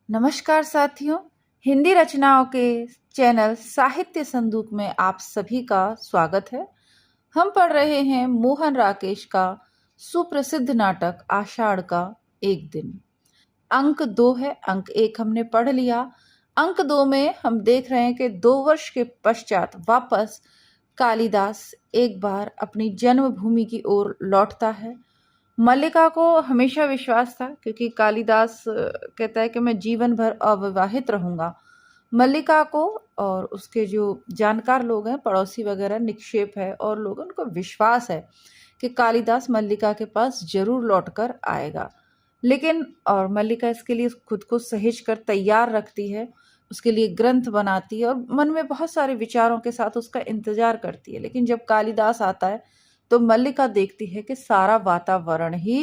नमस्कार साथियों, हिंदी रचनाओं के चैनल साहित्य संदूक में आप सभी का स्वागत है। हम पढ़ रहे हैं मोहन राकेश का सुप्रसिद्ध नाटक आषाढ़ का एक दिन। अंक 2 है, अंक 1 हमने पढ़ लिया। अंक 2 में हम देख रहे हैं कि 2 वर्ष के पश्चात वापस कालिदास एक बार अपनी जन्मभूमि की ओर लौटता है। मल्लिका को हमेशा विश्वास था, क्योंकि कालिदास कहता है कि मैं जीवन भर अविवाहित रहूंगा। मल्लिका को और उसके जो जानकार लोग हैं, पड़ोसी वगैरह, निक्षेप है और लोग, उनको विश्वास है कि कालिदास मल्लिका के पास जरूर लौटकर आएगा। लेकिन और मल्लिका इसके लिए खुद को सहेज कर तैयार रखती है, उसके लिए ग्रंथ बनाती है और मन में बहुत सारे विचारों के साथ उसका इंतजार करती है। लेकिन जब कालिदास आता है तो मल्लिका देखती है कि सारा वातावरण ही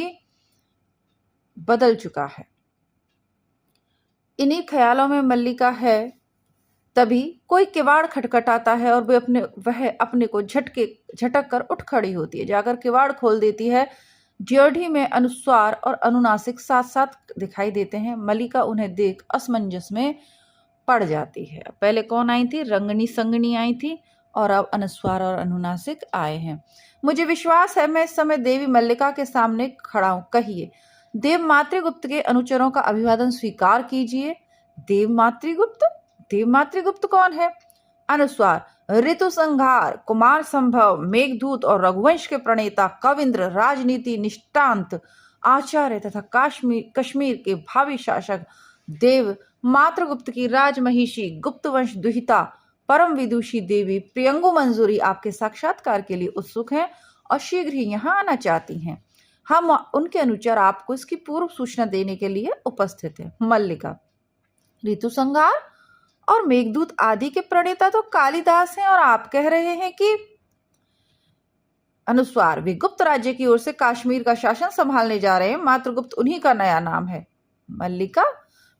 बदल चुका है। इन्हीं ख्यालों में मल्लिका है, तभी कोई किवाड़ खटखटाता है और वह अपने को झटक कर उठ खड़ी होती है। जाकर किवाड़ खोल देती है। ड्योढ़ी में अनुस्वार और अनुनासिक साथ साथ दिखाई देते हैं। मल्लिका उन्हें देख असमंजस में पड़ जाती है। पहले कौन आई थी? रंगनी संगनी आई थी और अब अनुस्वार और अनुनासिक आए हैं। मुझे विश्वास है मैं इस समय देवी मल्लिका के सामने खड़ा हूं। कहिए, देव मातृगुप्त के अनुचरों का अभिवादन स्वीकार कीजिए। देव मातृगुप्त? देव मातृगुप्त कौन है? अनुस्वार: ऋतु संहार, कुमार संभव, मेघदूत और रघुवंश के प्रणेता, कविंद्र, राजनीति निष्ठांत आचार्य तथा कश्मीर के भावी शासक, देव मातृगुप्त की राजमहिषी, गुप्त वंश दुहिता, परम विदुषी देवी प्रियंगु मंजूरी आपके साक्षात्कार के लिए उत्सुक हैं और शीघ्र ही यहाँ आना चाहती हैं। हम उनके अनुचर आपको इसकी पूर्व सूचना देने के लिए उपस्थित हैं। मल्लिका: ऋतु संहार और मेघदूत आदि के प्रणेता तो कालिदास हैं और आप कह रहे हैं कि? अनुस्वार: वे गुप्त राज्य की ओर से कश्मीर का शासन संभालने जा रहे हैं। मातृगुप्त उन्हीं का नया नाम है। मल्लिका: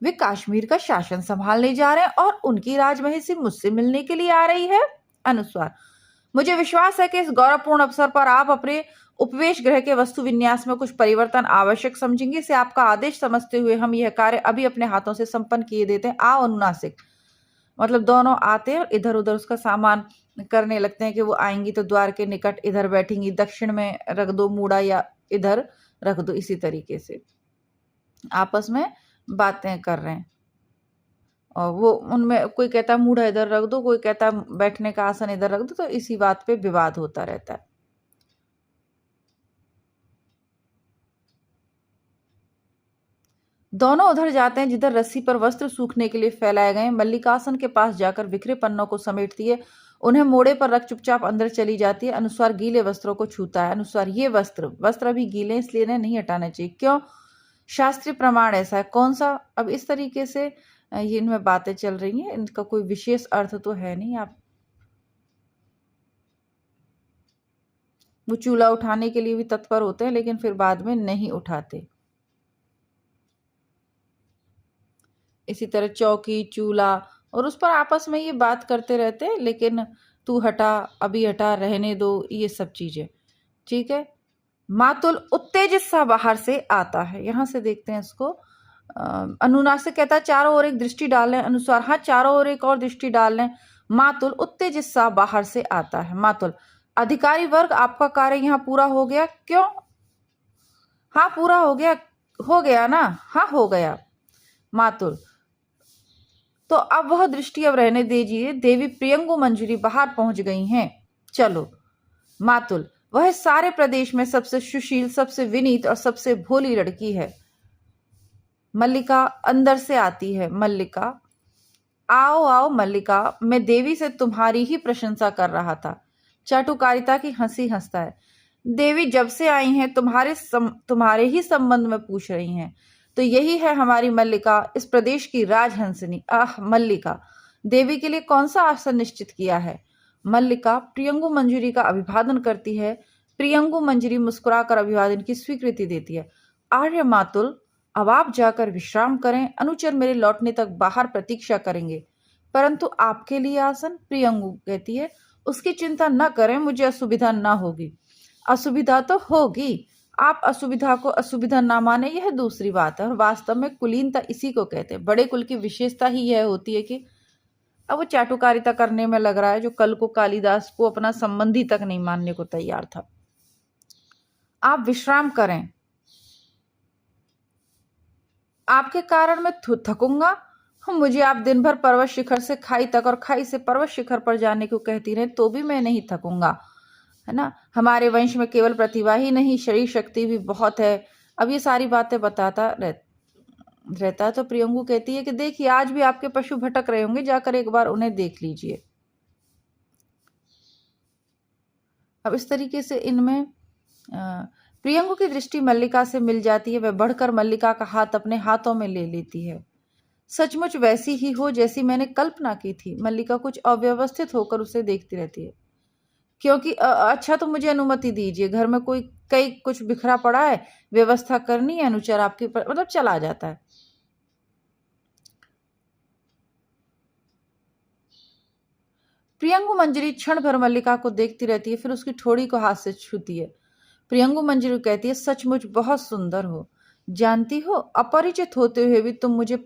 वे कश्मीर का शासन संभालने जा रहे हैं और उनकी राजमहिषी मुझसे मिलने के लिए आ रही है। अनुस्वार: मुझे विश्वास है कि इस गौरवपूर्ण अवसर पर आप अपने उपवेश गृह के वस्तु विन्यास में कुछ परिवर्तन आवश्यक समझेंगे। इसे आपका आदेश समझते हुए हम यह कार्य अभी अपने हाथों से संपन्न किए देते हैं। आओ अनुनासिक। मतलब दोनों आते हैं और इधर उधर उसका सामान करने लगते हैं कि वो आएंगी तो द्वार के निकट इधर बैठेंगी, दक्षिण में रख दो मूड़ा या इधर रख दो। इसी तरीके से आपस में बातें कर रहे हैं और वो उनमें कोई कहता है मूढ़ा इधर रख दो, कोई कहता है बैठने का आसन इधर रख दो। तो इसी बात पे विवाद होता रहता है। दोनों उधर जाते हैं जिधर रस्सी पर वस्त्र सूखने के लिए फैलाए गए। मल्लिकासन के पास जाकर बिखरे पन्नों को समेटती है, उन्हें मोड़े पर रख चुपचाप अंदर चली जाती है। अनुस्वार गीले वस्त्रों को छूता है। अनुस्वार: ये वस्त्र अभी गीले, इसलिए इन्हें नहीं हटाना चाहिए। क्यों? शास्त्रीय प्रमाण ऐसा है। कौन सा? अब इस तरीके से ये इनमें बातें चल रही हैं, इनका कोई विशेष अर्थ तो है नहीं। आप वो चूल्हा उठाने के लिए भी तत्पर होते हैं, लेकिन फिर बाद में नहीं उठाते। इसी तरह चौकी, चूल्हा और उस पर आपस में ये बात करते रहते हैं, लेकिन तू हटा, अभी हटा, रहने दो, ये सब चीजें। ठीक है। मातुल उत्तेजित सा बाहर से आता है। यहां से देखते हैं इसको। अनुनासिक कहता है चारों ओर एक दृष्टि डाल लें। अनुस्वार: हाँ, चारों ओर एक और दृष्टि डाल लें। मातुल उत्तेजित सा बाहर से आता है। मातुल: अधिकारी वर्ग, आपका कार्य यहाँ पूरा हो गया। क्यों? हाँ, पूरा हो गया। हो गया ना? हाँ, हो गया। मातुल: तो अब वह दृष्टि अब रहने दीजिए। देवी प्रियंगु मंजूरी बाहर पहुंच गई हैं, चलो। मातुल: वह सारे प्रदेश में सबसे सुशील, सबसे विनीत और सबसे भोली लड़की है। मल्लिका अंदर से आती है। मल्लिका: आओ आओ मल्लिका, मैं देवी से तुम्हारी ही प्रशंसा कर रहा था। चाटुकारिता की हंसी हंसता है। देवी जब से आई हैं तुम्हारे ही संबंध में पूछ रही हैं। तो यही है हमारी मल्लिका, इस प्रदेश की राजहंसनी। आह मल्लिका, देवी के लिए कौन सा आसन निश्चित किया है? मल्लिका प्रियंगु मंजूरी का अभिवादन करती है। प्रियंगु मंजरी मुस्कुराकर अभिवादन की स्वीकृति देती है। आर्य मातुल, अब आप जाकर विश्राम करें। अनुचर मेरे लौटने तक बाहर प्रतीक्षा करेंगे। परंतु आपके लिए आसन? प्रियंगु कहती है, उसकी चिंता न करें, मुझे असुविधा न होगी। असुविधा तो होगी, आप असुविधा को असुविधा ना माने, यह दूसरी बात है। और वास्तव में कुलीनता इसी को कहते हैं। बड़े कुल की विशेषता ही यह होती है कि अब वो चाटुकारिता करने में लग रहा है, जो कल को कालिदास को अपना संबंधी तक नहीं मानने को तैयार था। आप विश्राम करें, आपके कारण मैं थकूंगा। मुझे आप दिन भर पर्वत शिखर से खाई तक और खाई से पर्वत शिखर पर जाने को कहती रहे तो भी मैं नहीं थकूंगा, है ना। हमारे वंश में केवल प्रतिभा ही नहीं, शरीर शक्ति भी बहुत है। अब ये सारी बातें बताता रहता है। तो प्रियंगु कहती है कि देखिए, आज भी आपके पशु भटक रहे होंगे, जाकर एक बार उन्हें देख लीजिए। अब इस तरीके से इनमें प्रियंगु की दृष्टि मल्लिका से मिल जाती है। वह बढ़कर मल्लिका का हाथ अपने हाथों में ले लेती है। सचमुच वैसी ही हो जैसी मैंने कल्पना की थी। मल्लिका कुछ अव्यवस्थित होकर उसे देखती रहती है। क्योंकि अच्छा, तो मुझे अनुमति दीजिए, घर में कुछ बिखरा पड़ा है, व्यवस्था करनी है। अनुचर आपके मतलब चला जाता है। प्रियंगु मंजरी क्षण भर मल्लिका को देखती रहती है, फिर उसकी ठोड़ी को हाथ से छूती है। प्रियंगु मंजरी कहती है, सचमुच बहुत सुंदर हो। जानती हो, अपरिचित होते हुए भी तुम मुझे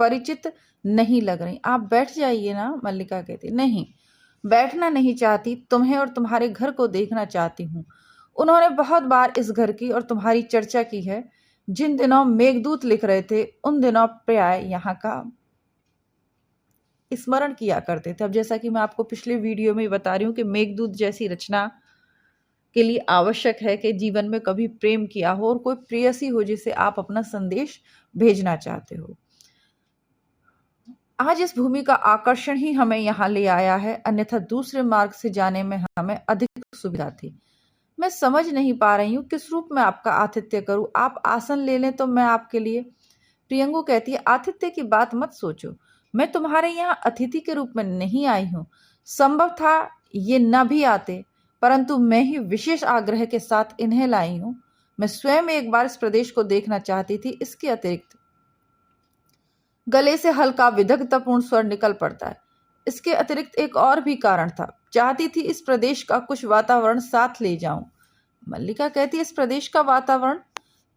परिचित नहीं लग रही। आप बैठ जाइए ना। मल्लिका कहती है, नहीं, बैठना नहीं चाहती, तुम्हें और तुम्हारे घर को देखना चाहती हूँ। उन्होंने बहुत बार इस घर की और तुम्हारी चर्चा की है। जिन दिनों मेघदूत लिख रहे थे, उन दिनों प्राय यहाँ का स्मरण किया करते थे। अब जैसा कि मैं आपको पिछले वीडियो में बता रही हूँ कि मेघदूत जैसी रचना के लिए आवश्यक है कि जीवन में कभी प्रेम किया हो और कोई प्रेयसी हो जिसे आप अपना संदेश भेजना चाहते हो। आज इस भूमि का आकर्षण ही हमें यहाँ ले आया है, अन्यथा दूसरे मार्ग से जाने में हमें अधिक सुविधा थी। मैं समझ नहीं पा रही हूँ किस रूप में आपका आतिथ्य करूँ। आप आसन ले लें तो मैं आपके लिए। प्रियंगु कहती है, आतिथ्य की बात मत सोचो। मैं तुम्हारे यहाँ अतिथि के रूप में नहीं आई हूँ। संभव था ये न भी आते, परंतु मैं ही विशेष आग्रह के साथ इन्हें लाई हूँ। मैं स्वयं एक बार इस प्रदेश को देखना चाहती थी। इसके अतिरिक्त गले से हल्का विदग्धतापूर्ण स्वर निकल पड़ता है। इसके अतिरिक्त एक और भी कारण था। चाहती थी इस प्रदेश का कुछ वातावरण साथ ले जाऊं। मल्लिका कहती है, इस प्रदेश का वातावरण?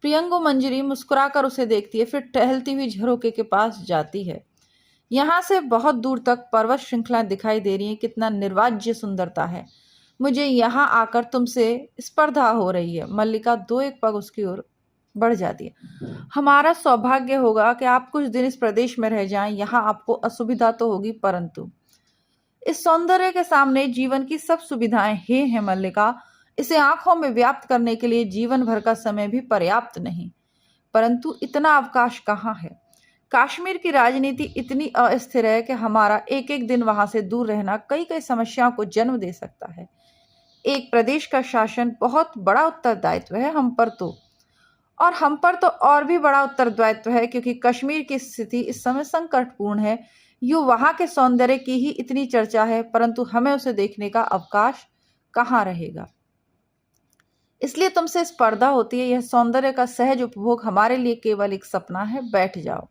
प्रियंगु मंजरी मुस्कुराकर उसे देखती है, फिर टहलती हुई झरोके के पास जाती है। यहाँ से बहुत दूर तक पर्वत श्रृंखला दिखाई दे रही है। कितना निर्वाज्य सुंदरता है। मुझे यहाँ आकर तुमसे स्पर्धा हो रही है। मल्लिका दो एक पग उसकी ओर बढ़ जाती है। हमारा सौभाग्य होगा कि आप कुछ दिन इस प्रदेश में रह जाएं। यहाँ आपको असुविधा तो होगी, परंतु इस सौंदर्य के सामने जीवन की सब सुविधाएं हे हैं मल्लिका। इसे आंखों में व्याप्त करने के लिए जीवन भर का समय भी पर्याप्त नहीं। परंतु इतना अवकाश कहाँ है। कश्मीर की राजनीति इतनी अस्थिर है कि हमारा एक एक दिन वहां से दूर रहना कई कई समस्याओं को जन्म दे सकता है। एक प्रदेश का शासन बहुत बड़ा उत्तरदायित्व है हम पर तो और भी बड़ा उत्तरदायित्व है, क्योंकि कश्मीर की स्थिति इस समय संकटपूर्ण है। यूं वहां के सौंदर्य की ही इतनी चर्चा है, परंतु हमें उसे देखने का अवकाश कहाँ रहेगा। इसलिए तुमसे स्पर्धा होती है। यह सौंदर्य का सहज उपभोग हमारे लिए केवल एक सपना है। बैठ जाओ,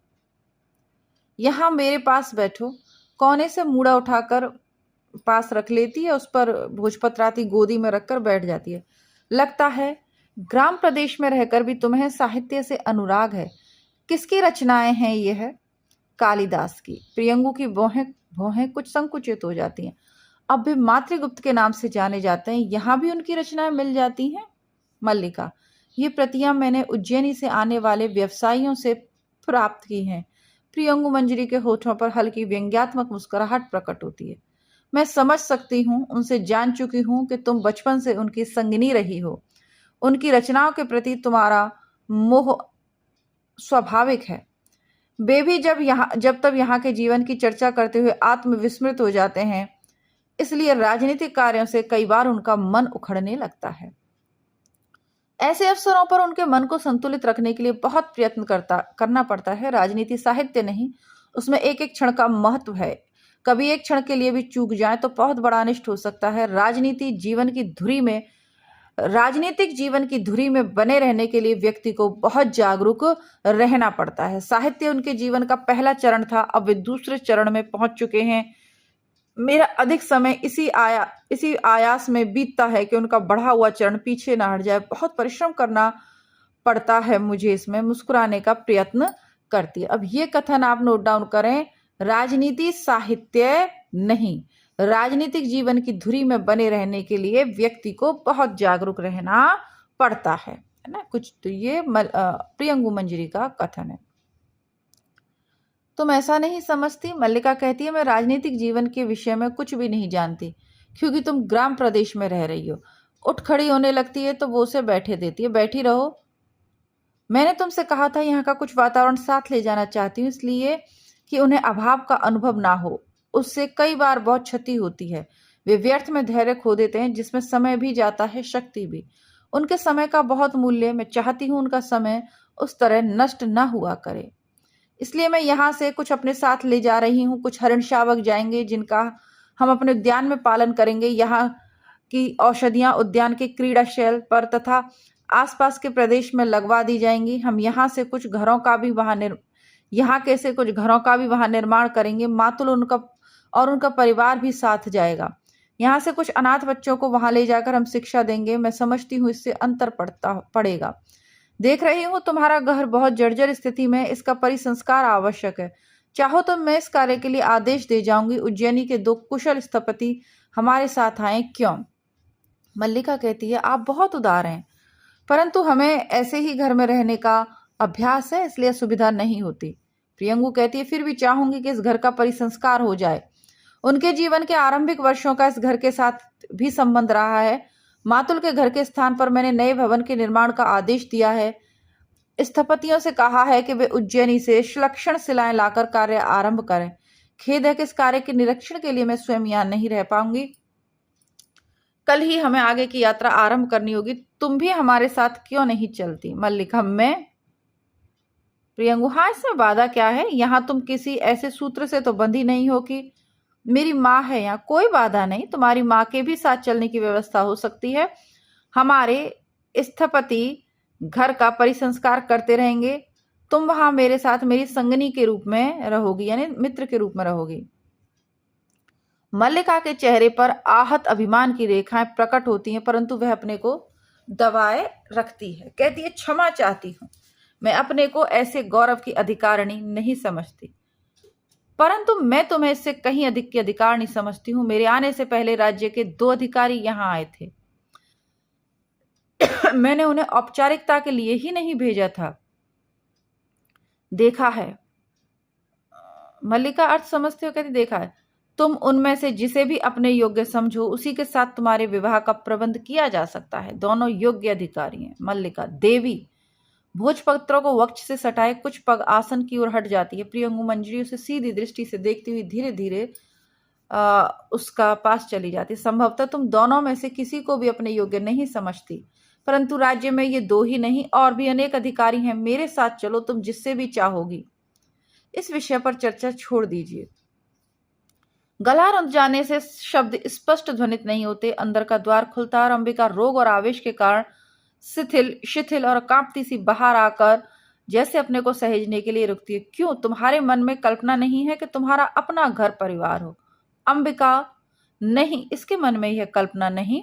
यहाँ मेरे पास बैठो। कोने से मूड़ा उठाकर पास रख लेती है, उस पर भोजपत्राती गोदी में रखकर बैठ जाती है। लगता है ग्राम प्रदेश में रहकर भी तुम्हें साहित्य से अनुराग है। किसकी रचनाएं हैं ये? है कालिदास की। प्रियंगु की भौहें कुछ संकुचित हो जाती हैं। अब भी मातृगुप्त के नाम से जाने जाते हैं, यहाँ भी उनकी रचनाएं मिल जाती हैं। मल्लिका, ये प्रतियां मैंने उज्जैनी से आने वाले व्यवसायियों से प्राप्त की हैं। प्रियंगु मंजरी के होठों पर हल्की व्यंग्यात्मक मुस्कुराहट प्रकट होती है। मैं समझ सकती हूँ, उनसे जान चुकी हूँ कि तुम बचपन से उनकी संगिनी रही हो। उनकी रचनाओं के प्रति तुम्हारा मोह स्वाभाविक है। वे भी जब तब यहाँ के जीवन की चर्चा करते हुए आत्मविस्मृत हो जाते हैं, इसलिए राजनीतिक कार्यों से कई बार उनका मन उखड़ने लगता है। ऐसे अवसरों पर उनके मन को संतुलित रखने के लिए बहुत प्रयत्न करना पड़ता है। राजनीति साहित्य नहीं, उसमें एक एक क्षण का महत्व है। कभी एक क्षण के लिए भी चूक जाए तो बहुत बड़ा अनिष्ट हो सकता है। राजनीतिक जीवन की धुरी में बने रहने के लिए व्यक्ति को बहुत जागरूक रहना पड़ता है। साहित्य उनके जीवन का पहला चरण था, अब वे दूसरे चरण में पहुंच चुके हैं। मेरा अधिक समय इसी आयास में बीतता है कि उनका बढ़ा हुआ चरण पीछे ना हट जाए। बहुत परिश्रम करना पड़ता है मुझे इसमें। मुस्कुराने का प्रयत्न करती है। अब ये कथन आप नोट डाउन करें, राजनीति साहित्य नहीं। राजनीतिक जीवन की धुरी में बने रहने के लिए व्यक्ति को बहुत जागरूक रहना पड़ता है ना। कुछ तो ये प्रियंगु मंजरी का कथन है। तुम ऐसा नहीं समझती? मल्लिका कहती है, मैं राजनीतिक जीवन के विषय में कुछ भी नहीं जानती, क्योंकि तुम ग्राम प्रदेश में रह रही हो। उठ खड़ी होने लगती है तो वो उसे बैठे देती है। बैठी रहो, मैंने तुमसे कहा था यहाँ का कुछ वातावरण साथ ले जाना चाहती हूँ, इसलिए कि उन्हें अभाव का अनुभव ना हो। उससे कई बार बहुत क्षति होती है। वे व्यर्थ में धैर्य खो देते हैं, जिसमें समय भी जाता है, शक्ति भी। उनके समय का बहुत मूल्य। मैं चाहती हूँ उनका समय उस तरह नष्ट न हुआ करे, इसलिए मैं यहाँ से कुछ अपने साथ ले जा रही हूँ। कुछ हरिण शावक जाएंगे, जिनका हम अपने उद्यान में पालन करेंगे। यहाँ की औषधियाँ उद्यान के क्रीड़ा शैल पर तथा आसपास के प्रदेश में लगवा दी जाएंगी। हम यहाँ के से कुछ घरों का भी वहाँ निर्माण करेंगे। मातुल और उनका परिवार भी साथ जाएगा। यहाँ से कुछ अनाथ बच्चों को वहां ले जाकर हम शिक्षा देंगे। मैं समझती हूँ इससे अंतर पड़ेगा। देख रही हूँ तुम्हारा घर बहुत जर्जर स्थिति में है, इसका परिसंस्कार आवश्यक है। चाहो तो मैं इस कार्य के लिए आदेश दे जाऊंगी। उज्जैनी के 2 कुशल स्थपति हमारे साथ आए, क्यों? मल्लिका कहती है, आप बहुत उदार हैं, परंतु हमें ऐसे ही घर में रहने का अभ्यास है, इसलिए सुविधा नहीं होती। प्रियंगु कहती है, फिर भी चाहूंगी कि इस घर का परिसंस्कार हो जाए। उनके जीवन के आरंभिक वर्षों का इस घर के साथ भी संबंध रहा है। मातुल के घर के स्थान पर मैंने नए भवन के निर्माण का आदेश दिया है। स्थपतियों से कहा है कि वे उज्जैनी से सुलक्षण शिलाएं लाकर कार्य आरंभ करें। खेद है कि इस कार्य के निरीक्षण के लिए मैं स्वयं यहाँ नहीं रह पाऊंगी। कल ही हमें आगे की यात्रा आरंभ करनी होगी। तुम भी हमारे साथ क्यों नहीं चलती? मल्लिका, मैं? प्रियंगु, हाँ, इसमें बाधा क्या है? यहाँ तुम किसी ऐसे सूत्र से तो बंधी नहीं हो कि मेरी माँ है। यहाँ कोई बाधा नहीं। तुम्हारी माँ के भी साथ चलने की व्यवस्था हो सकती है। हमारे स्थपति घर का परिसंस्कार करते रहेंगे। तुम वहां मेरे साथ मेरी संगनी के रूप में रहोगी, यानी मित्र के रूप में रहोगी। मल्लिका के चेहरे पर आहत अभिमान की रेखाएं प्रकट होती हैं, परंतु वह अपने को दबाए रखती है। कहती है, क्षमा चाहती हूँ, मैं अपने को ऐसे गौरव की अधिकारिणी नहीं समझती, परंतु मैं तुम्हें इससे कहीं अधिक की अधिकारिणी समझती हूँ। मेरे आने से पहले राज्य के 2 अधिकारी यहाँ आए थे। मैंने उन्हें औपचारिकता के लिए ही नहीं भेजा था। देखा है। मल्लिका, अर्थ समझते हो? कहती, देखा है। तुम उनमें से जिसे भी अपने योग्य समझो, उसी के साथ तुम्हारे विवाह का प्रबंध किया जा सकता है। दोनों योग्य अधिकारी हैं। मल्लिका, देवी। भोजपत्रों को वक्ष से सटाए कुछ पग आसन की ओर हट जाती है। प्रियंगु मंजरी उसे सीधी दृष्टि से देखती हुई धीरे धीरे उसका पास चली जाती। संभवतः तुम दोनों में से किसी को भी अपने योग्य नहीं समझती, परंतु राज्य में ये 2 ही नहीं, और भी अनेक अधिकारी हैं। मेरे साथ चलो, तुम जिससे भी चाहोगी। इस विषय पर चर्चा छोड़ दीजिए। गला रुंध जाने से शब्द स्पष्ट ध्वनित नहीं होते। अंदर का द्वार खुलता और अंबिका रोग और आवेश के कारण शिथिल और कांपती सी बाहर आकर जैसे अपने को सहेजने के लिए रुकती है। क्यों? तुम्हारे मन में कल्पना नहीं है कि तुम्हारा अपना घर परिवार हो? अंबिका, नहीं, इसके मन में यह कल्पना नहीं।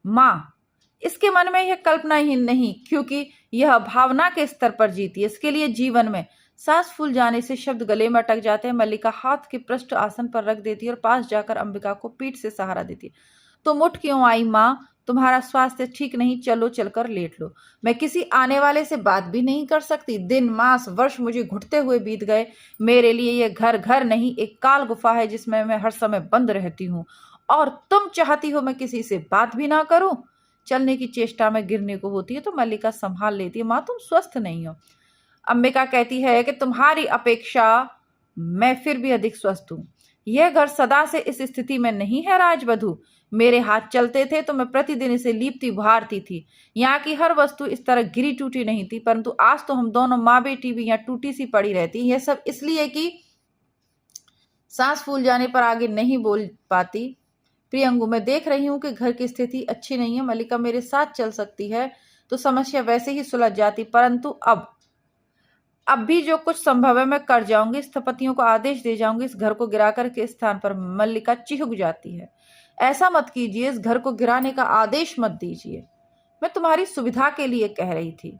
माँ, इसके मन में यह कल्पना ही नहीं, क्योंकि यह भावना के स्तर पर जीती है। इसके लिए जीवन में सांस फूल जाने से शब्द गले में अटक जाते हैं। मल्लिका हाथ के पृष्ठ आसन पर रख देती है और पास जाकर अंबिका को पीठ से सहारा देती है। तुम उठ क्यों आई माँ? तुम्हारा स्वास्थ्य ठीक नहीं, चलो, चलकर लेट लो। मैं किसी आने वाले से बात भी नहीं कर सकती। दिन, मास, वर्ष मुझे घुटते हुए बीत गए। मेरे लिए यह घर नहीं, एक काल गुफा है जिसमें मैं हर समय बंद रहती हूँ, और तुम चाहती हो मैं किसी से बात भी ना करूं। चलने की चेष्टा में गिरने को होती है तो मल्लिका संभाल लेती है। माँ, तुम स्वस्थ नहीं हो। अंबिका कहती है कि तुम्हारी अपेक्षा मैं फिर भी अधिक स्वस्थ हूं। यह घर सदा से इस स्थिति में नहीं है राजवधु। मेरे हाथ चलते थे तो मैं प्रतिदिन इसे लीपती बुहारती थी। यहाँ की हर वस्तु इस तरह गिरी टूटी नहीं थी, परंतु आज तो हम दोनों माँ बेटी भी यहाँ टूटी सी पड़ी रहती। यह सब इसलिए कि सांस फूल जाने पर आगे नहीं बोल पाती। प्रियंगु, मैं देख रही हूँ कि घर की स्थिति अच्छी नहीं है। मल्लिका, मेरे साथ चल सकती है तो समस्या वैसे ही सुलझ जाती, परंतु अब अब भी जो कुछ संभव है मैं कर जाऊंगी। स्थपतियों को आदेश दे जाऊंगी। इस घर को गिराकर के स्थान पर मल्लिका चिहुक जाती है। ऐसा मत कीजिए, इस घर को गिराने का आदेश मत दीजिए, मैं तुम्हारी सुविधा के लिए कह रही थी।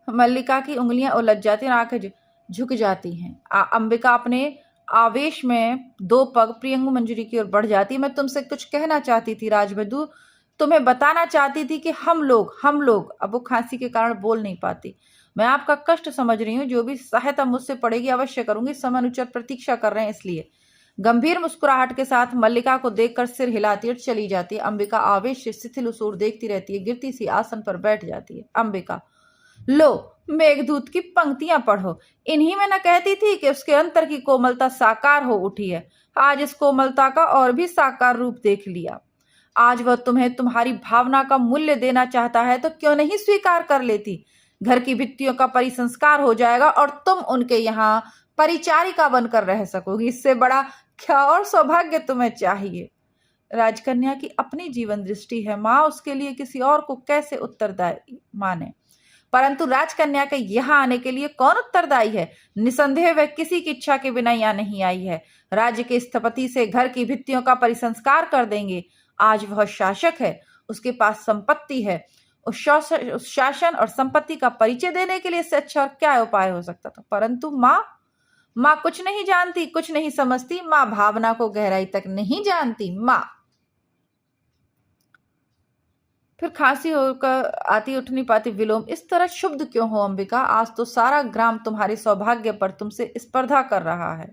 मल्लिका की उंगलियां उलझ जाती हैं और आंखें झुक जाती हैं। अंबिका अपने आवेश में दो पग प्रियंगु मंजरी की ओर बढ़ जाती है। मैं तुमसे कुछ कहना चाहती थी राजबधू, तुम्हें बताना चाहती थी कि हम लोग अब वो खांसी के कारण बोल नहीं पाती। मैं आपका कष्ट समझ रही हूँ, जो भी सहायता मुझसे पड़ेगी अवश्य करूंगी। समय अनुचित प्रतीक्षा कर रहे हैं इसलिए। गंभीर मुस्कुराहट के साथ मल्लिका को देखकर सिर हिलाती और चली जाती है। अंबिका आवेश से शिथिल उस ओर देखती रहती है। गिरती सी आसन पर बैठ जाती है। अंबिका, लो मेघदूत की पंक्तियां पढ़ो। इन्हीं में न कहती थी कि उसके अंतर की कोमलता साकार हो उठी है। आज इस कोमलता का और भी साकार रूप देख लिया। आज वह तुम्हें तुम्हारी भावना का मूल्य देना चाहता है तो क्यों नहीं स्वीकार कर लेती। घर की भित्तियों का परिसंस्कार हो जाएगा और तुम उनके यहाँ परिचारिका बनकर रह सकोगी। इससे बड़ा क्या और सौभाग्य तुम्हें चाहिए। राजकन्या की अपनी जीवन दृष्टि है, माँ उसके लिए किसी और को कैसे उत्तरदायी माने। परंतु राजकन्या के यहाँ आने के लिए कौन उत्तरदायी है। निसंदेह वह किसी की इच्छा के बिना यहाँ नहीं आई है। राज्य के स्थपति से घर की भित्तियों का परिसंस्कार कर देंगे। आज वह शासक है, उसके पास संपत्ति है। उस शासन और संपत्ति का परिचय देने के लिए इससे अच्छा और क्या उपाय हो सकता था। परंतु माँ कुछ नहीं जानती, कुछ नहीं समझती। माँ भावना को गहराई तक नहीं जानती। माँ फिर खांसी होकर आती, उठ नहीं पाती। विलोम, इस तरह शुद्ध क्यों हो अंबिका। आज तो सारा ग्राम तुम्हारे सौभाग्य पर तुमसे स्पर्धा कर रहा है।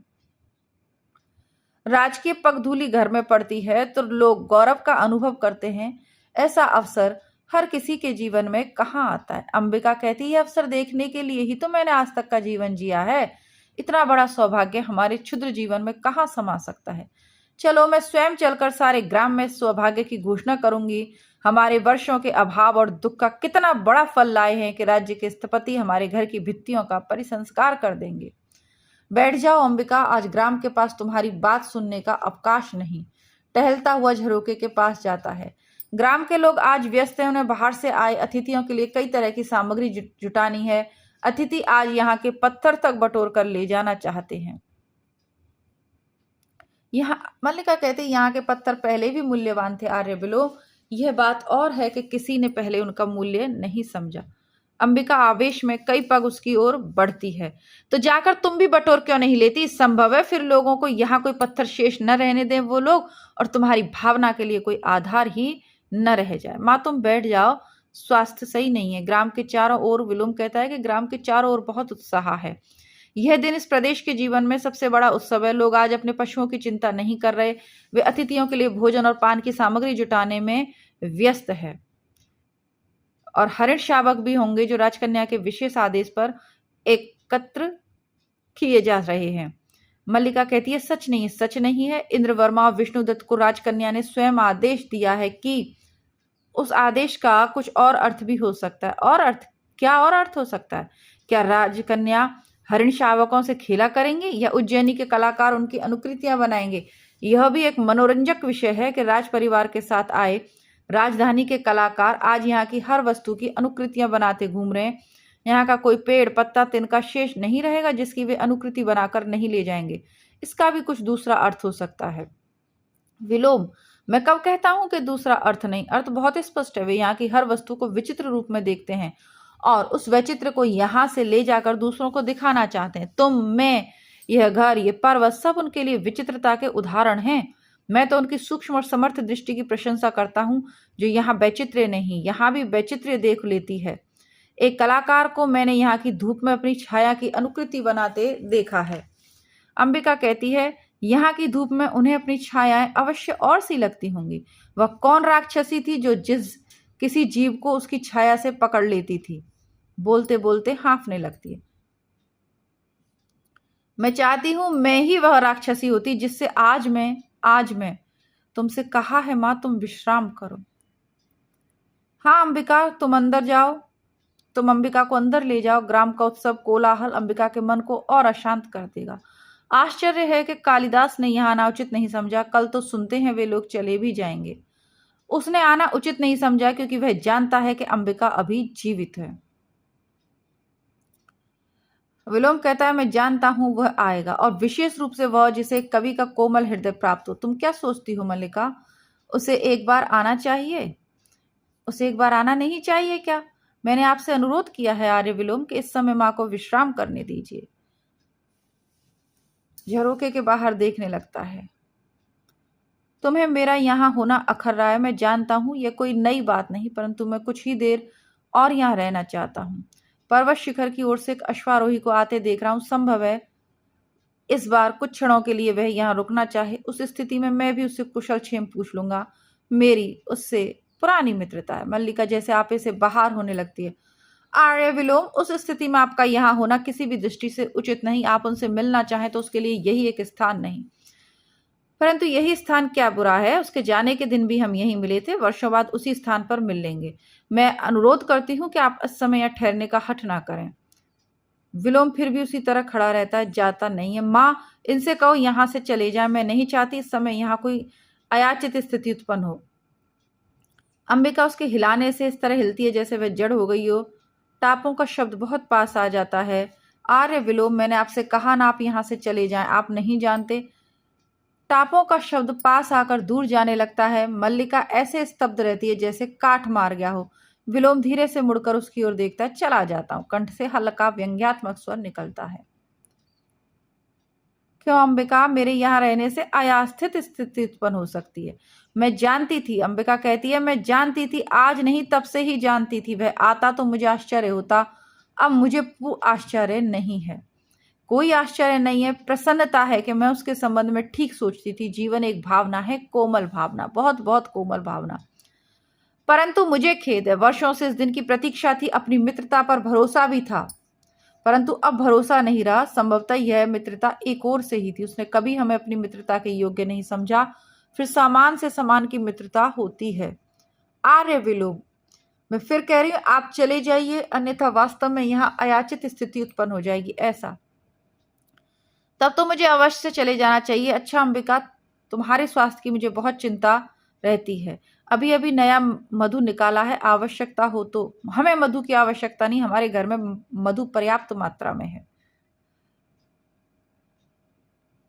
राजकीय पगधूली घर में पड़ती है तो लोग गौरव का अनुभव करते हैं। ऐसा अवसर हर किसी के जीवन में कहाँ आता है। अंबिका कहती है, अवसर देखने के लिए ही तो मैंने आज तक का जीवन जिया है। इतना बड़ा सौभाग्य हमारे क्षुद्र जीवन में कहाँ समा सकता है। चलो मैं स्वयं चलकर सारे ग्राम में सौभाग्य की घोषणा करूंगी। हमारे वर्षों के अभाव और दुख का कितना बड़ा फल लाए हैं कि राज्य के स्थपति हमारे घर की भित्तियों का परिसंस्कार कर देंगे। बैठ जाओ अंबिका, आज ग्राम के पास तुम्हारी बात सुनने का अवकाश नहीं। टहलता हुआ झरोके के पास जाता है। ग्राम के लोग आज व्यस्त हैं। उन्हें बाहर से आए अतिथियों के लिए कई तरह की सामग्री जुटानी है। अतिथि आज यहाँ के पत्थर तक बटोर कर ले जाना चाहते हैं। यहाँ मल्लिका कहती, यहाँ के पत्थर पहले भी मूल्यवान थे आर्य बिलो। यह बात और है कि किसी ने पहले उनका मूल्य नहीं समझा। अंबिका आवेश में कई पग उसकी ओर बढ़ती है। तो जाकर तुम भी बटोर क्यों नहीं लेती। संभव है फिर लोगों को यहाँ कोई पत्थर शेष न रहने दें वो लोग, और तुम्हारी भावना के लिए कोई आधार ही न रह जाए। माँ तुम बैठ जाओ, स्वास्थ्य सही नहीं है। ग्राम के चारों ओर, विलोम कहता है कि ग्राम के चारों ओर बहुत उत्साह है। यह दिन इस प्रदेश के जीवन में सबसे बड़ा उत्सव है। लोग आज अपने पशुओं की चिंता नहीं कर रहे। वे अतिथियों के लिए भोजन और पान की सामग्री जुटाने में व्यस्त है। और हरिण शावक भी होंगे जो राजकन्या के विशेष आदेश पर एकत्र किए जा रहे हैं। मल्लिका कहती है, सच नहीं, सच नहीं है। इंद्रवर्मा और विष्णुदत्त को राजकन्या ने स्वयं आदेश दिया है कि उस आदेश का कुछ और अर्थ भी हो सकता है। और अर्थ क्या? और अर्थ हो सकता है क्या? राजकन्या हरिण शावकों से खेला करेंगे या उज्जैनी के कलाकार उनकी अनुकृतियां बनाएंगे। यह भी एक मनोरंजक विषय है कि राज परिवार के साथ आए राजधानी के कलाकार आज यहाँ की हर वस्तु की अनुकृतियां बनाते घूम रहे हैं। यहाँ का कोई पेड़ पत्ता तिनका शेष नहीं रहेगा जिसकी वे अनुकृति बनाकर नहीं ले जाएंगे। इसका भी कुछ दूसरा अर्थ हो सकता है। विलोम, मैं कब कहता हूं कि दूसरा अर्थ नहीं, अर्थ बहुत स्पष्ट है। वे यहाँ की हर वस्तु को विचित्र रूप में देखते हैं और उस वैचित्र को यहाँ से ले जाकर दूसरों को दिखाना चाहते हैं। तुम, मैं, यह घर, ये पर्वत सब उनके लिए विचित्रता के उदाहरण हैं। मैं तो उनकी सूक्ष्म और समर्थ दृष्टि की प्रशंसा करता हूँ जो यहाँ वैचित्र्य नहीं, यहाँ भी वैचित्र्य देख लेती है। एक कलाकार को मैंने यहाँ की धूप में अपनी छाया की अनुकृति बनाते देखा है। अंबिका कहती है, यहाँ की धूप में उन्हें अपनी छायाएं अवश्य और सी लगती होंगी। वह कौन राक्षसी थी जो किसी जीव को उसकी छाया से पकड़ लेती थी। बोलते बोलते हाँफने लगती है। मैं चाहती हूं मैं ही वह राक्षसी होती जिससे आज मैं तुमसे कहा है। माँ तुम विश्राम करो। हाँ अंबिका, तुम अंदर जाओ। तुम अंबिका को अंदर ले जाओ। ग्राम का उत्सव कोलाहल अंबिका के मन को और अशांत कर देगा। आश्चर्य है कि कालिदास ने यहाँ आना उचित नहीं समझा। कल तो सुनते हैं वे लोग चले भी जाएंगे। उसने आना उचित नहीं समझा क्योंकि वह जानता है कि अंबिका अभी जीवित है। विलोम कहता है, मैं जानता हूं वह आएगा, और विशेष रूप से वह जिसे कवि का कोमल हृदय प्राप्त हो। तुम क्या सोचती हो मल्लिका, उसे एक बार आना चाहिए? उसे एक बार आना नहीं चाहिए क्या? मैंने आपसे अनुरोध किया है आर्य विलोम कि इस समय माँ को विश्राम करने दीजिए। झरोखे के बाहर देखने लगता है। तुम्हें मेरा यहाँ होना अखर रहा है, मैं जानता हूँ यह कोई नई बात नहीं, परंतु मैं कुछ ही देर और यहाँ रहना चाहता हूँ। पर्वत शिखर की ओर से एक अश्वारोही को आते देख रहा हूँ। संभव है इस बार कुछ क्षणों के लिए वह यहाँ रुकना चाहे। उस स्थिति में मैं भी उससे कुशल क्षेम पूछ लूंगा। मेरी उससे पुरानी मित्रता है। मल्लिका जैसे आपे से बाहर होने लगती है। आर्य विलोम, उस स्थिति में आपका यहाँ होना किसी भी दृष्टि से उचित नहीं। आप उनसे मिलना चाहें तो उसके लिए यही एक स्थान नहीं, परंतु यही स्थान क्या बुरा है? उसके जाने के दिन भी हम यहीं मिले थे, वर्षों बाद उसी स्थान पर मिल लेंगे। मैं अनुरोध करती हूँ कि आप इस समय यहाँ ठहरने का हठ ना करें। विलोम फिर भी उसी तरह खड़ा रहता है, जाता नहीं है। माँ, इनसे कहो यहाँ से चले जाए, मैं नहीं चाहती इस समय यहाँ कोई अयाचित स्थिति उत्पन्न हो। अंबिका उसके हिलाने से इस तरह हिलती है जैसे वह जड़ हो गई हो। टापों का शब्द बहुत पास आ जाता है। आर्य विलोम, मैंने आपसे कहा ना, आप यहाँ से चले जाएं, आप नहीं जानते। टापों का शब्द पास आकर दूर जाने लगता है। मल्लिका ऐसे स्तब्ध रहती है जैसे काठ मार गया हो। विलोम धीरे से मुड़कर उसकी ओर देखता है। चला जाता हूं, कंठ से हल्का व्यंग्यात्मक स्वर निकलता है। क्यों अंबिका, मेरे यहाँ रहने से अयास्थित स्थिति उत्पन्न हो सकती है। मैं जानती थी, अंबिका कहती है, मैं जानती थी, आज नहीं तब से ही जानती थी। वह आता तो मुझे आश्चर्य होता, अब मुझे आश्चर्य नहीं है। कोई आश्चर्य नहीं है, प्रसन्नता है कि मैं उसके संबंध में ठीक सोचती थी। जीवन एक भावना है, कोमल भावना, बहुत बहुत कोमल भावना। परंतु मुझे खेद है, वर्षों से इस दिन की प्रतीक्षा थी, अपनी मित्रता पर भरोसा भी था, परंतु अब भरोसा नहीं रहा। संभवतः यह मित्रता एक और से ही थी। उसने कभी हमें अपनी मित्रता के योग्य नहीं समझा। फिर सामान से समान की मित्रता होती है। आर्य विलोम, मैं फिर कह रही हूं, आप चले जाइए, अन्यथा वास्तव में यहाँ अयाचित स्थिति उत्पन्न हो जाएगी। ऐसा तब तो मुझे अवश्य चले जाना चाहिए। अच्छा अंबिका, तुम्हारे स्वास्थ्य की मुझे बहुत चिंता रहती है। अभी अभी नया मधु निकाला है, आवश्यकता हो तो। हमें मधु की आवश्यकता नहीं, हमारे घर में मधु पर्याप्त मात्रा में है।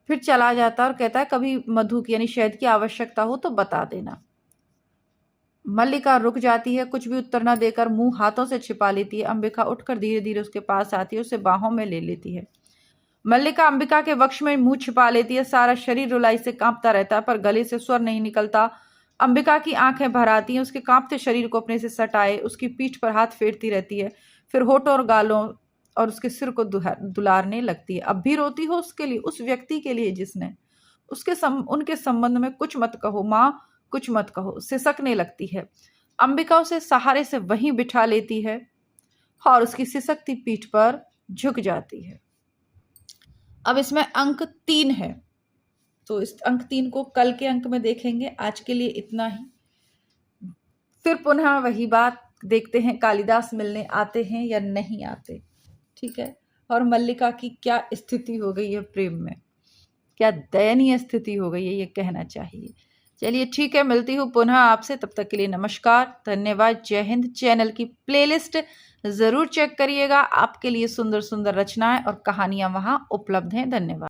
फिर चला जाता और कहता है, कभी मधु की यानी शहद की आवश्यकता हो तो बता देना। मल्लिका रुक जाती है, कुछ भी उत्तर न देकर मुंह हाथों से छिपा लेती है। अंबिका उठकर धीरे धीरे उसके पास आती है, उसे बाहों में ले लेती है। मल्लिका अंबिका के वक्ष में मुंह छिपा लेती है। सारा शरीर रुलाई से कांपता रहता है, पर गले से स्वर नहीं निकलता। अंबिका की आंखें भर आती हैं। उसके कांपते शरीर को अपने से सटाए उसकी पीठ पर हाथ फेरती रहती है, फिर होठों और गालों और उसके सिर को दुलारने लगती है। अब भी रोती हो उसके लिए, उस व्यक्ति के लिए जिसने उनके संबंध में कुछ मत कहो माँ, कुछ मत कहो, सिसकने लगती है। अंबिका उसे सहारे से वहीं बिठा लेती है और उसकी सिसकती पीठ पर झुक जाती है। अब इसमें अंक 3 है, तो इस अंक 3 को कल के अंक में देखेंगे। आज के लिए इतना ही। फिर पुनः वही बात, देखते हैं कालिदास मिलने आते हैं या नहीं आते। ठीक है, और मल्लिका की क्या स्थिति हो गई है प्रेम में, क्या दयनीय स्थिति हो गई है, ये कहना चाहिए। चलिए ठीक है, मिलती हूँ पुनः आपसे, तब तक के लिए नमस्कार, धन्यवाद, जय हिंद। चैनल की प्लेलिस्ट जरूर चेक करिएगा, आपके लिए सुंदर सुंदर रचनाएं और कहानियां वहां उपलब्ध हैं। धन्यवाद।